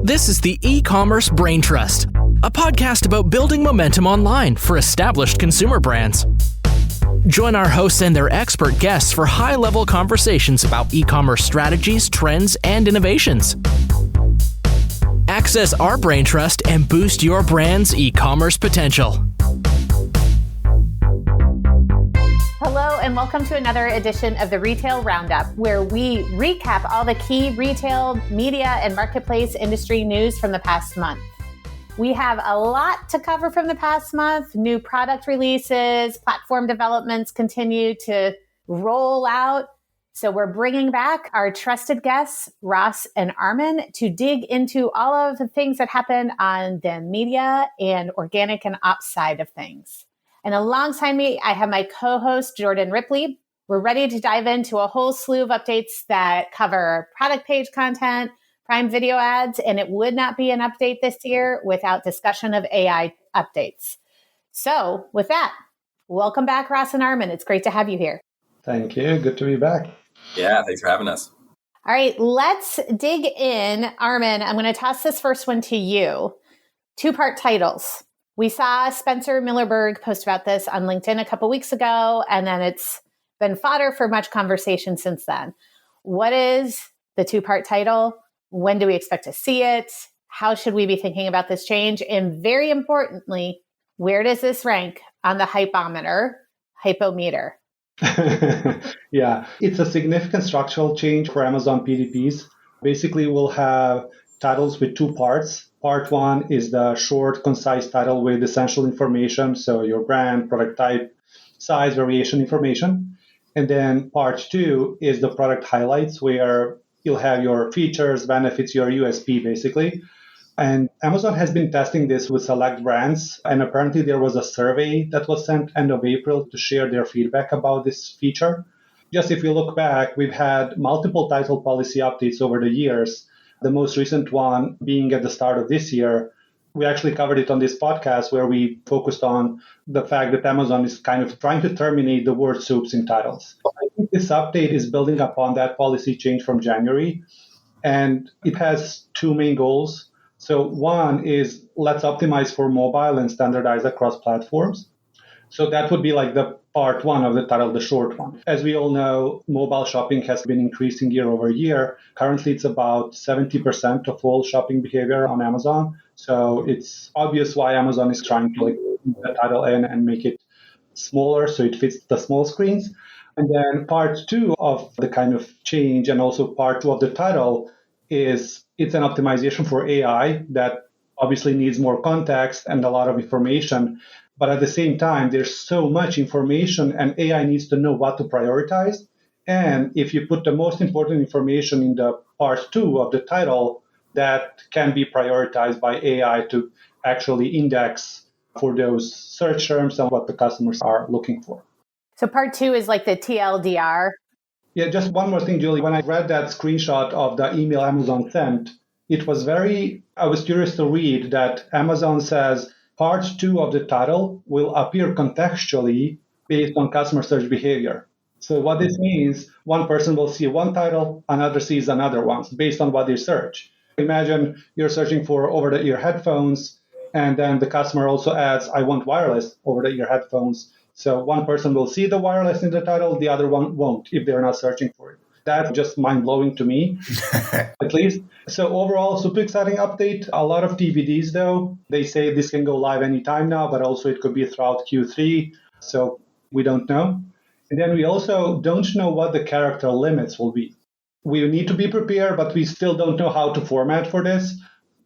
This is the E-commerce Brain Trust, a podcast about building momentum online for established consumer brands. Join our hosts and their expert guests for high-level conversations about e-commerce strategies, trends, and innovations. Access our brain trust and boost your brand's e-commerce potential. Hello, and welcome to another edition of the Retail Roundup, where we recap all the key retail, media, and marketplace industry news from the past month. We have a lot to cover from the past month. New product releases, platform developments continue to roll out. So we're bringing back our trusted guests, Ross and Armin, to dig into all of the things that happen on the media and organic and ops side of things. And alongside me, I have my co-host, Jordan Ripley. We're ready to dive into a whole slew of updates that cover product page content, Prime Video ads, and it would not be an update this year without discussion of AI updates. So with that, welcome back, Ross and Armin. It's great to have you here. Thank you. Good to be back. Yeah, thanks for having us. All right, let's dig in. Armin, I'm going to toss this first one to you. Two-part titles. We saw Spencer Millerberg post about this on LinkedIn a couple weeks ago, and then it's been fodder for much conversation since then. What is the two-part title? When do we expect to see it? How should we be thinking about this change? And very importantly, where does this rank on the hypometer? Yeah, it's a significant structural change for Amazon PDPs. Basically, we'll have titles with two parts. Part one is the short, concise title with essential information, so your brand, product type, size, variation information. And then part two is the product highlights, where you'll have your features, benefits, your USP, basically. And Amazon has been testing this with select brands, and apparently there was a survey that was sent end of April to share their feedback about this feature. Just if you look back, we've had multiple title policy updates over the years. The most recent one being at the start of this year. We actually covered it on this podcast where we focused on the fact that Amazon is kind of trying to terminate the word soups in titles. I think this update is building upon that policy change from January, and it has two main goals. So one is let's optimize for mobile and standardize across platforms. So that would be like the part one of the title, the short one. As we all know, mobile shopping has been increasing year over year. Currently, it's about 70% of all shopping behavior on Amazon. So it's obvious why Amazon is trying to move the title in and make it smaller so it fits the small screens. And then part two of the kind of change, and also part two of the title, is it's an optimization for AI that obviously needs more context and a lot of information. But at the same time, there's so much information and AI needs to know what to prioritize. And if you put the most important information in the part two of the title, that can be prioritized by AI to actually index for those search terms and what the customers are looking for. So part two is like the TLDR. Yeah, just one more thing, Julie. When I read that screenshot of the email Amazon sent, I was curious to read that Amazon says, part two of the title will appear contextually based on customer search behavior. So what this means, one person will see one title, another sees another one based on what they search. Imagine you're searching for over-the-ear headphones, and then the customer also adds, I want wireless over-the-ear headphones. So one person will see the wireless in the title, the other one won't if they're not searching for it. That's just mind-blowing to me, at least. So overall, super exciting update. A lot of TBDs, though. They say this can go live anytime now, but also it could be throughout Q3. So we don't know. And then we also don't know what the character limits will be. We need to be prepared, but we still don't know how to format for this.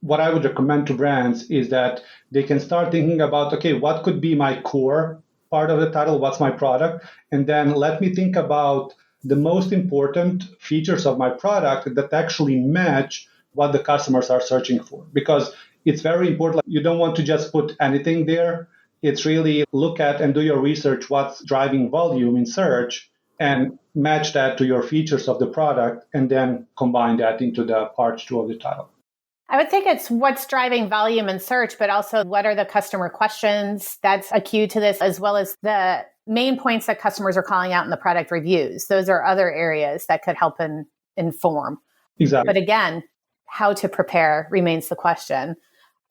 What I would recommend to brands is that they can start thinking about, okay, what could be my core part of the title? What's my product? And then let me think about the most important features of my product that actually match what the customers are searching for. Because it's very important. You don't want to just put anything there. It's really look at and do your research, what's driving volume in search, and match that to your features of the product, and then combine that into the part two of the title. I would think it's what's driving volume in search, but also what are the customer questions? That's a cue to this, as well as the main points that customers are calling out in the product reviews. Those are other areas that could help inform. Exactly. But again, how to prepare remains the question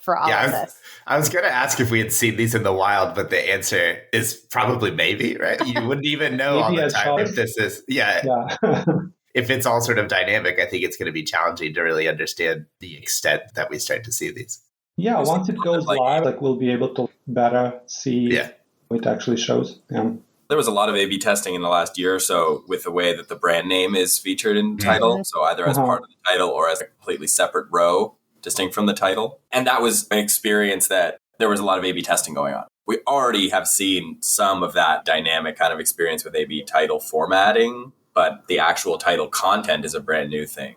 for all of this. I was going to ask if we had seen these in the wild, but the answer is probably maybe, right? You wouldn't even know all the time if this is, if it's all sort of dynamic. I think it's going to be challenging to really understand the extent that we start to see these. Yeah, once it goes live, we'll be able to better see what it actually shows. Yeah. There was a lot of A/B testing in the last year or so with the way that the brand name is featured in title. So either as part of the title or as a completely separate row, distinct from the title. And that was an experience that there was a lot of A/B testing going on. We already have seen some of that dynamic kind of experience with A/B title formatting, but the actual title content is a brand new thing.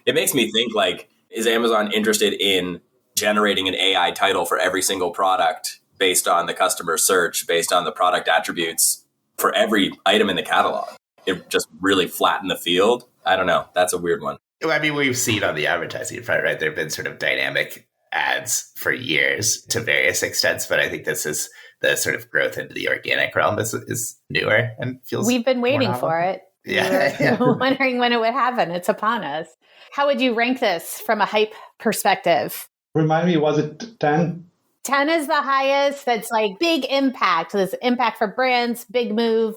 It makes me think, is Amazon interested in generating an AI title for every single product based on the customer search, based on the product attributes for every item in the catalog? It just really flattened the field. I don't know. That's a weird one. I mean, we've seen on the advertising front, right? There have been sort of dynamic ads for years to various extents, but I think this is the sort of growth into the organic realm is newer and feels. We've been waiting for it. Yeah. We were wondering when it would happen. It's upon us. How would you rank this from a hype perspective? Remind me, was it 10? 10 is the highest. That's big impact. This impact for brands, big move.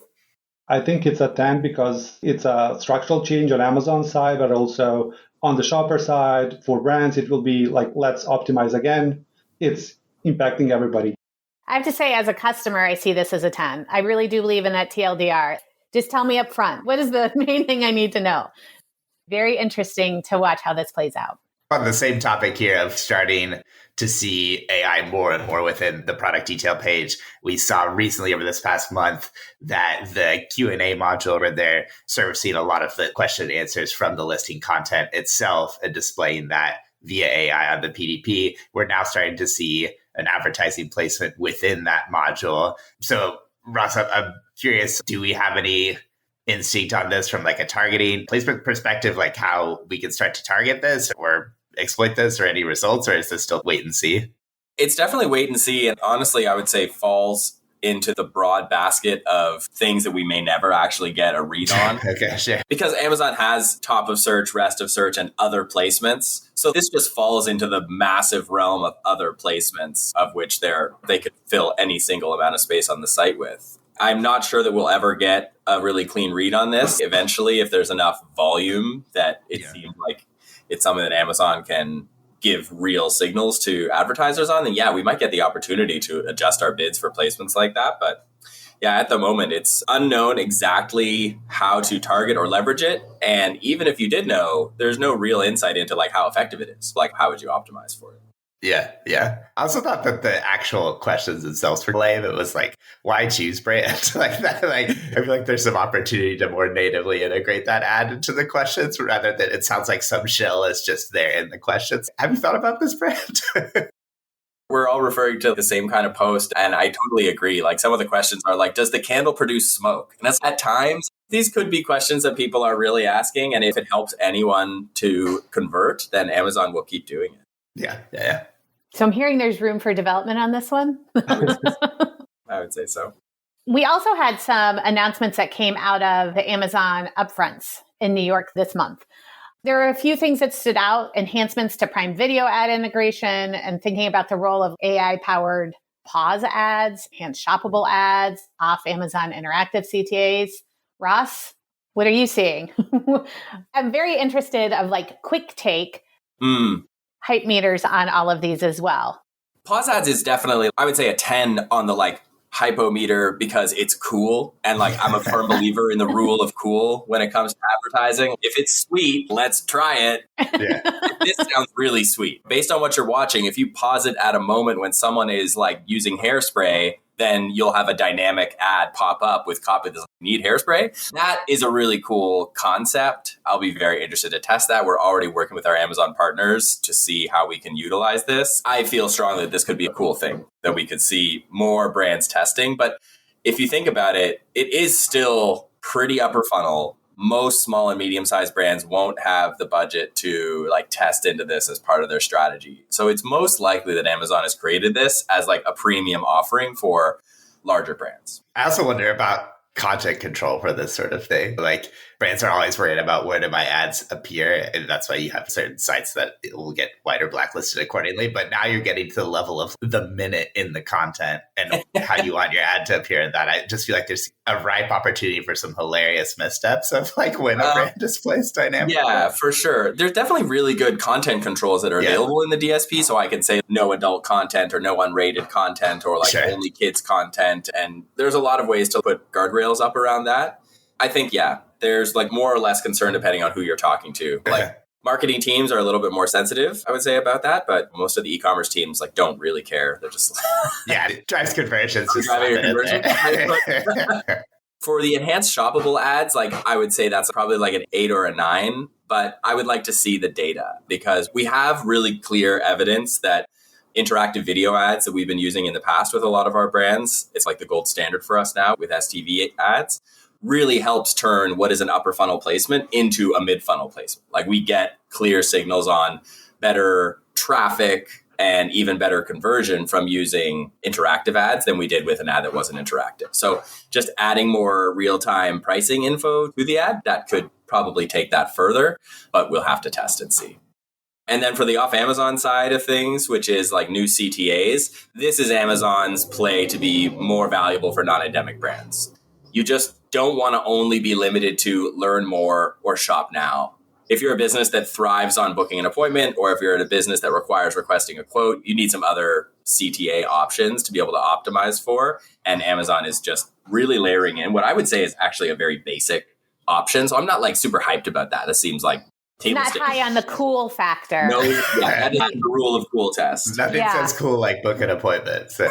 I think it's a 10 because it's a structural change on Amazon's side, but also on the shopper side for brands, it will be let's optimize again. It's impacting everybody. I have to say, as a customer, I see this as a 10. I really do believe in that TLDR. Just tell me up front, what is the main thing I need to know? Very interesting to watch how this plays out. On the same topic here of starting to see AI more and more within the product detail page, we saw recently over this past month that the Q&A module where they're servicing a lot of the question and answers from the listing content itself and displaying that via AI on the PDP, we're now starting to see an advertising placement within that module. So Ross, I'm curious, do we have any instinct on this from a targeting placement perspective, how we can start to target this or exploit this, or any results, or is this still wait and see? It's definitely wait and see. And honestly, I would say falls into the broad basket of things that we may never actually get a read on. Okay, sure. Because Amazon has top of search, rest of search, and other placements. So this just falls into the massive realm of other placements of which they could fill any single amount of space on the site with. I'm not sure that we'll ever get a really clean read on this. Eventually, if there's enough volume that it seems like it's something that Amazon can give real signals to advertisers on, then we might get the opportunity to adjust our bids for placements like that. But at the moment, it's unknown exactly how to target or leverage it. And even if you did know, there's no real insight into how effective it is. How would you optimize for it? Yeah. I also thought that the actual questions themselves were lame. It was why choose brand? That. I feel like there's some opportunity to more natively integrate that ad into the questions rather than it sounds like some shell is just there in the questions. Have you thought about this, brand? We're all referring to the same kind of post, and I totally agree. Some of the questions are does the candle produce smoke? And that's at times, these could be questions that people are really asking. And if it helps anyone to convert, then Amazon will keep doing it. Yeah. So I'm hearing there's room for development on this one. I would say so. We also had some announcements that came out of the Amazon upfronts in New York this month. There are a few things that stood out: enhancements to Prime Video ad integration and thinking about the role of AI-powered pause ads and shoppable ads off Amazon Interactive CTAs. Ross, what are you seeing? I'm very interested of quick take hype meters on all of these as well. Pause ads is definitely, I would say, a 10 on the hypometer because it's cool. And I'm a firm believer in the rule of cool when it comes to advertising. If it's sweet, let's try it. Yeah. This sounds really sweet. Based on what you're watching, if you pause it at a moment when someone is using hairspray, then you'll have a dynamic ad pop up with copy that need hairspray. That is a really cool concept. I'll be very interested to test that. We're already working with our Amazon partners to see how we can utilize this. I feel strongly that this could be a cool thing that we could see more brands testing. But if you think about it, it is still pretty upper funnel. Most small and medium-sized brands won't have the budget to test into this as part of their strategy. So it's most likely that Amazon has created this as a premium offering for larger brands. I also wonder about content control for this sort of thing. Brands brands are always worried about where do my ads appear. And that's why you have certain sites that will get white or blacklisted accordingly. But now you're getting to the level of the minute in the content and how you want your ad to appear in that. I just feel like there's a ripe opportunity for some hilarious missteps of like when a brand displays dynamic. Yeah, for sure. There's definitely really good content controls that are available in the DSP. So I can say no adult content or no unrated content or like only kids content. And there's a lot of ways to put guardrails up around that. I think, there's like more or less concern depending on who you're talking to. Like marketing teams are a little bit more sensitive, I would say, about that. But most of the e-commerce teams like don't really care. They're just it drives conversions. For the enhanced shoppable ads, like I would say that's probably like an 8 or a 9. But I would like to see the data because we have really clear evidence that interactive video ads that we've been using in the past with a lot of our brands, it's like the gold standard for us now with STV ads, really helps turn what is an upper funnel placement into a mid funnel placement. Like we get clear signals on better traffic and even better conversion from using interactive ads than we did with an ad that wasn't interactive. So just adding more real-time pricing info to the ad, that could probably take that further, but we'll have to test and see. And then for the off Amazon side of things, which is like new CTAs, this is Amazon's play to be more valuable for non-endemic brands. You just don't want to only be limited to learn more or shop now. If you're a business that thrives on booking an appointment, or if you're in a business that requires requesting a quote, you need some other CTA options to be able to optimize for. And Amazon is just really layering in what I would say is actually a very basic option. So I'm not like super hyped about that. That seems like not high on the cool factor. No, that is the rule of cool test. Nothing says cool like book an appointment. So.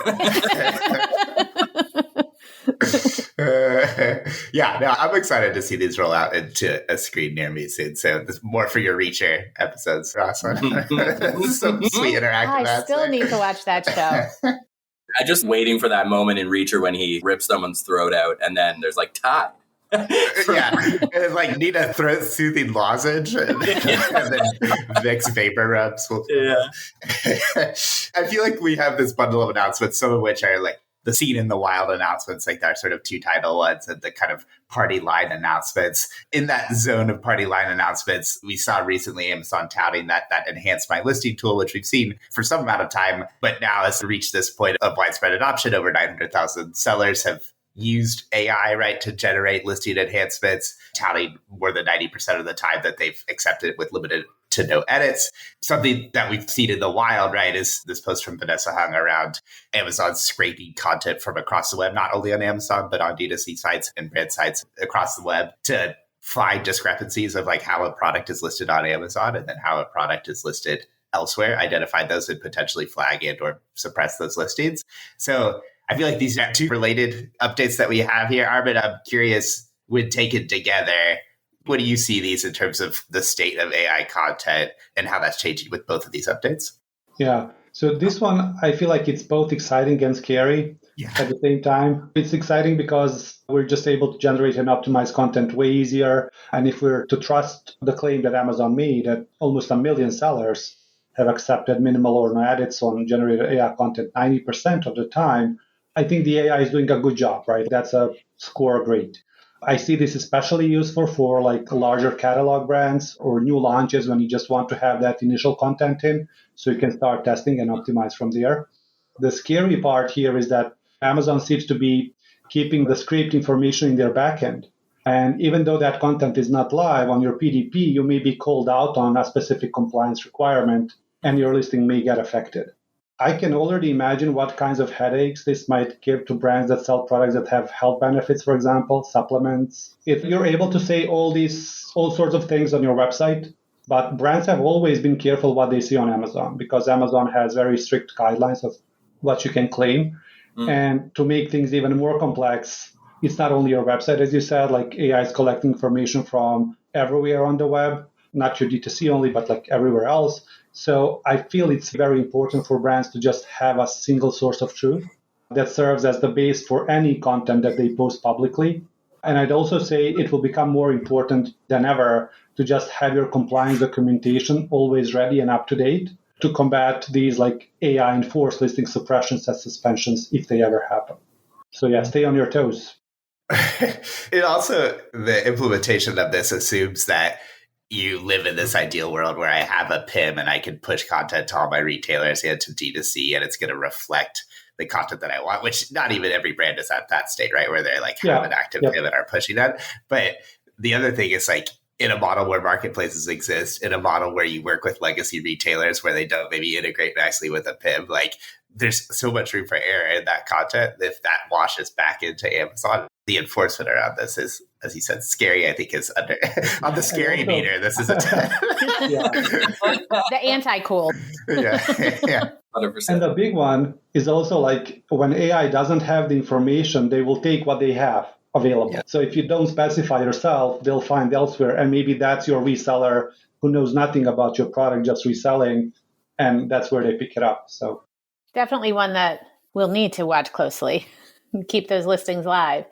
I'm excited to see these roll out into a screen near me soon. So this more for your Reacher episodes, Ross. Some sweet interactive I still need to watch that show. I'm just waiting for that moment in Reacher when he rips someone's throat out and then there's like tie. And like need a throat soothing lozenge and then Vicks vapor rubs. I feel like we have this bundle of announcements, some of which are like the Seen in the Wild announcements, like our sort of 2 title ones, and the kind of party line announcements. In that zone of party line announcements, we saw recently Amazon touting that enhanced my listing tool, which we've seen for some amount of time, but now has reached this point of widespread adoption. Over 900,000 sellers have used AI, right, to generate listing enhancements, touting more than 90% of the time that they've accepted it with limited to no edits. Something that we've seen in the wild, right, is this post from Vanessa Hung around Amazon scraping content from across the web, not only on Amazon, but on D2C sites and brand sites across the web to find discrepancies of like how a product is listed on Amazon and then how a product is listed elsewhere, identify those and potentially flag it or suppress those listings. So I feel like these are 2 related updates that we have here. Armin, I'm curious, when taken together, what do you see these in terms of the state of AI content and how that's changing with both of these updates? Yeah. So this one, I feel like it's both exciting and scary at the same time. It's exciting because we're just able to generate and optimize content way easier. And if we're to trust the claim that Amazon made, that almost 1 million sellers have accepted minimal or no edits on generated AI content 90% of the time, I think the AI is doing a good job, right? That's a score grade. I see this especially useful for like larger catalog brands or new launches when you just want to have that initial content in so you can start testing and optimize from there. The scary part here is that Amazon seems to be keeping the scraped information in their backend. And even though that content is not live on your PDP, you may be called out on a specific compliance requirement and your listing may get affected. I can already imagine what kinds of headaches this might give to brands that sell products that have health benefits, for example, supplements. If you're able to say all sorts of things on your website, but brands have always been careful what they see on Amazon because Amazon has very strict guidelines of what you can claim. And to make things even more complex, it's not only your website, as you said, like AI is collecting information from everywhere on the web, not your D2C only, but like everywhere else. So I feel it's very important for brands to just have a single source of truth that serves as the base for any content that they post publicly. And I'd also say it will become more important than ever to just have your compliance documentation always ready and up to date to combat these like AI enforced listing suppressions and suspensions if they ever happen. So yeah, stay on your toes. It also, the implementation of this assumes that you live in this ideal world where I have a PIM and I can push content to all my retailers and to D2C, and it's going to reflect the content that I want, which not even every brand is at that state, right? Where they're like have an active PIM and are pushing that. But the other thing is like, in a model where marketplaces exist, in a model where you work with legacy retailers where they don't maybe integrate nicely with a PIM, like there's so much room for error in that content. If that washes back into Amazon, the enforcement around this is, as you said, scary, I think is under on the scary meter. This is a 10. The anti-cool. Yeah. 100%. And the big one is also like when AI doesn't have the information, they will take what they have available. Yeah. So if you don't specify yourself, they'll find elsewhere. And maybe that's your reseller who knows nothing about your product, just reselling. And that's where they pick it up. So definitely one that we'll need to watch closely and keep those listings live.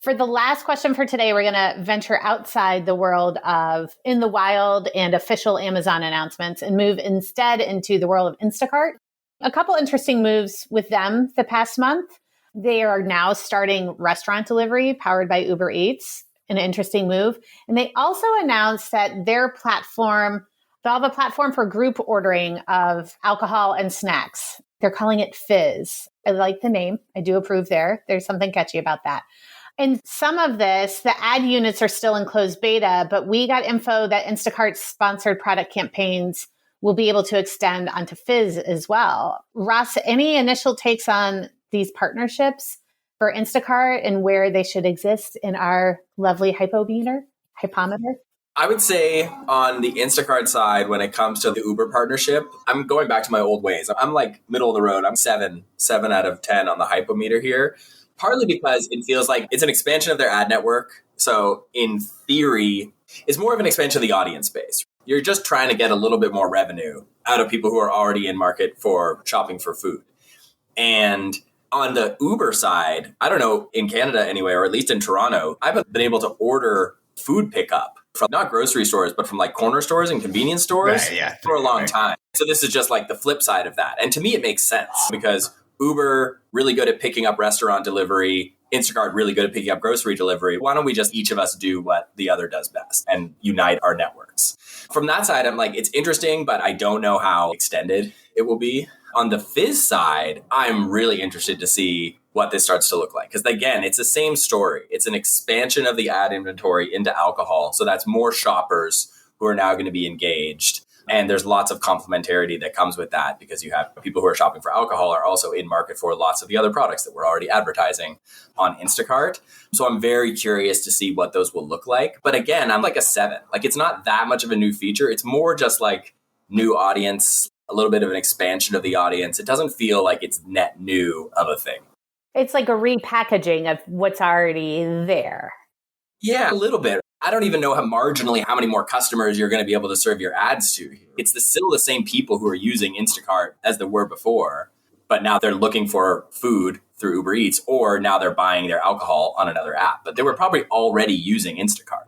For the last question for today, we're going to venture outside the world of in the wild and official Amazon announcements and move instead into the world of Instacart. A couple interesting moves with them the past month. They are now starting restaurant delivery powered by Uber Eats, an interesting move. And they also announced that their platform, they'll have a platform for group ordering of alcohol and snacks. They're calling it Fizz. I like the name. I do approve there. There's something catchy about that. And some of this, the ad units are still in closed beta, but we got info that Instacart's sponsored product campaigns will be able to extend onto Fizz as well. Ross, any initial takes on these partnerships for Instacart and where they should exist in our lovely hypometer? I would say on the Instacart side, when it comes to the Uber partnership, I'm going back to my old ways. I'm like middle of the road. I'm 7 out of 10 on the hypometer here. Partly because it feels like it's an expansion of their ad network. So in theory, it's more of an expansion of the audience base. You're just trying to get a little bit more revenue out of people who are already in market for shopping for food. And on the Uber side, I don't know, in Canada anyway, or at least in Toronto, I've been able to order food pickup from not grocery stores, but from like corner stores and convenience stores for a long time. So this is just like the flip side of that. And to me, it makes sense because Uber, really good at picking up restaurant delivery. Instacart, really good at picking up grocery delivery. Why don't we just each of us do what the other does best and unite our networks? From that side, I'm like, it's interesting, but I don't know how extended it will be. On the Fizz side, I'm really interested to see what this starts to look like. Because again, it's the same story. It's an expansion of the ad inventory into alcohol. So that's more shoppers who are now going to be engaged. And there's lots of complementarity that comes with that because you have people who are shopping for alcohol are also in market for lots of the other products that we're already advertising on Instacart. So I'm very curious to see what those will look like. But again, I'm like a 7. Like it's not that much of a new feature. It's more just like new audience, a little bit of an expansion of the audience. It doesn't feel like it's net new of a thing. It's like a repackaging of what's already there. Yeah, a little bit. I don't even know how many more customers you're going to be able to serve your ads to. It's still the same people who are using Instacart as there were before, but now they're looking for food through Uber Eats, or now they're buying their alcohol on another app. But they were probably already using Instacart.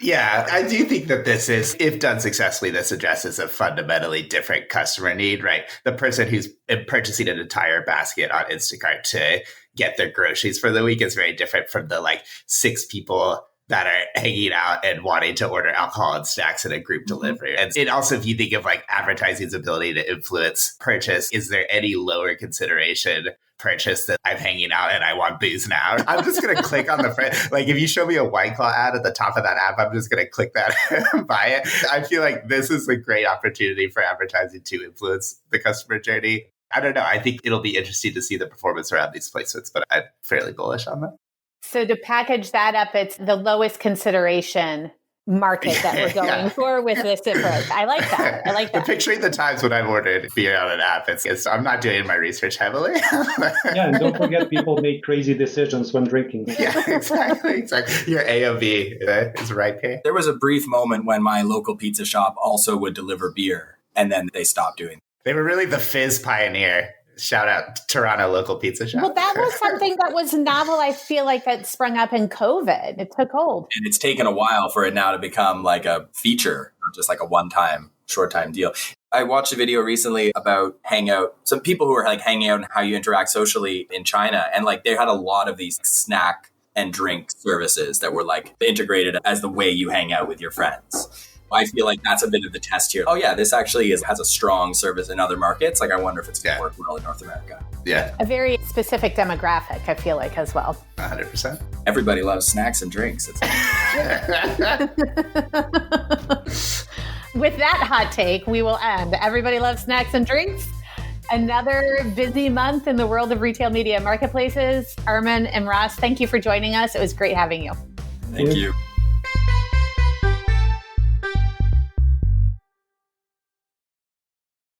Yeah, I do think that this is, if done successfully, this addresses a fundamentally different customer need, right? The person who's purchasing an entire basket on Instacart to get their groceries for the week is very different from the like 6 people that are hanging out and wanting to order alcohol and snacks in a group delivery. And it also, if you think of like advertising's ability to influence purchase, is there any lower consideration purchase that I'm hanging out and I want booze now? I'm just going to click on the front. Like if you show me a White Claw ad at the top of that app, I'm just going to click that and buy it. I feel like this is a great opportunity for advertising to influence the customer journey. I don't know. I think it'll be interesting to see the performance around these placements, but I'm fairly bullish on that. So to package that up, it's the lowest consideration market that we're going for with this approach. I like that. Picturing the times when I've ordered beer on an app, I'm not doing my research heavily. Yeah, and don't forget people make crazy decisions when drinking. Yeah, exactly. Your AOV is right here. There was a brief moment when my local pizza shop also would deliver beer, and then they stopped doing it. They were really the Fizz pioneer. Shout out Toronto local pizza shop. Well, that was something that was novel. I feel like that sprung up in COVID. It took hold. And it's taken a while for it now to become like a feature, not just like a one-time, short-time deal. I watched a video recently about Hangout. Some people who are like hanging out and how you interact socially in China. And like they had a lot of these snack and drink services that were like integrated as the way you hang out with your friends. I feel like that's a bit of the test here. Oh yeah, this actually has a strong service in other markets. Like I wonder if it's going to work well in North America. Yeah. A very specific demographic, I feel like, as well. 100%. Everybody loves snacks and drinks. With that hot take, we will end. Everybody loves snacks and drinks. Another busy month in the world of retail media marketplaces. Armin and Ross, thank you for joining us. It was great having you. Thank you.